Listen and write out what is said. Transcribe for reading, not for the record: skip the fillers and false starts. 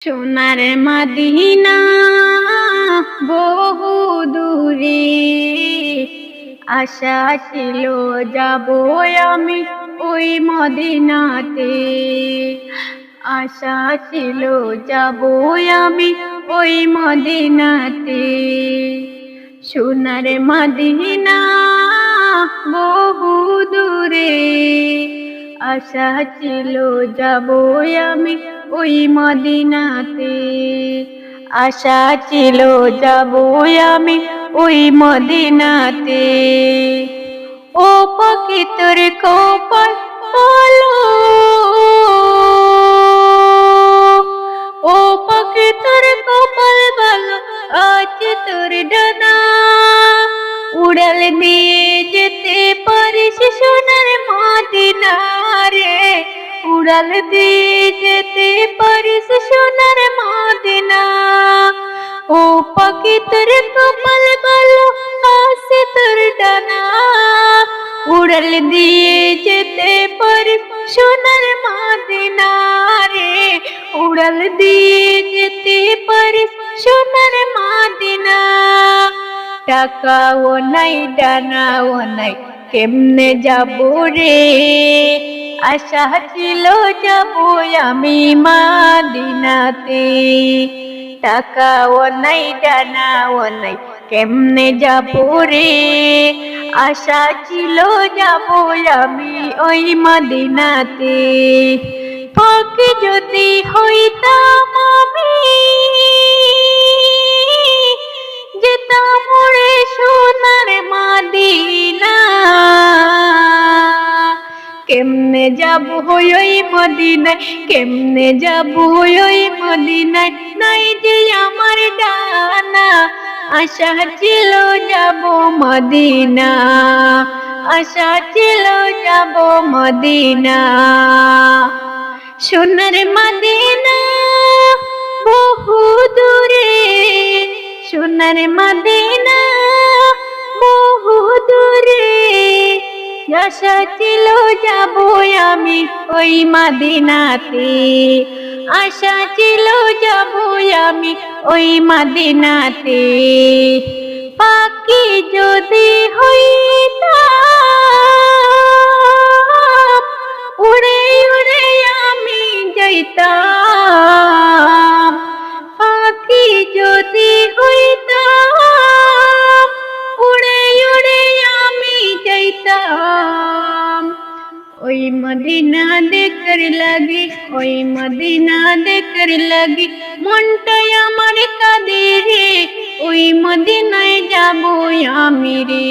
সোনার মদিনা বহু দূরে, আশা ছিল যাব আমি ওই মদিনাতে। আশা ছিল যাব আমি ওই মদিনাতে। সোনার মদিনা বহু দূরে, আশা ছিল যাব আমি ওই মদিনাতে। আশা ছিল যাব আমি ওই মদিনাতে। ও পাখি তোর কপাল বলো, ও পাখি তোর কপাল বলো, আজ তোর ডানা উড়াল দিয়ে যেতে পারিস সোনার মদিনা রে। উড়াল দিয়ে যেতে পারিস সোনার মদিনা। ও পাখি তোর কপাল বলো, আসে তোর ডানা উড়াল দিয়ে যেতে পারিস সোনার মদিনা রে। উড়াল দিয়ে যেতে পারিস সোনার মদিনা। টাকাও নাই ডানাও নাই, কেমনে যাবো রে। আশা ছিল যাব আমি মদিনাতে। টাকাও নাই ডানাও নাই, কেমনে যাবো রে। আশা ছিল যাব আমি ওই মদিনাতে। পাখি যদি হইতাম আমি, যেতাম উড়ে সোনার মদিনা। কেমনে যাব ওই মদিনায়, কেমনে যাব ওই মদিনায়, নাই যে আমার ডানা। আশা ছিল যাব মদিনা, আশা ছিল যাব মদিনা। সোনার মদিনা বহু দূরে, সোনার মদিনা বহু দূরে, আশা ছিল যাব আমি ওই মদিনাতে। আশা ছিল যাব আমি ওই মদিনাতে। পাখি যদি হইতাম, উড়ে উড়ে আমি যাইতাম। পাখি যদি হইতাম, উড়ে উড়ে আমি যাইতাম। ওই মদিনা দেখার লাগি, ওই মদিনা দেখার লাগি, মনটাই আমার কাঁদে রে। ওই মদিনায় যাব আমি রে।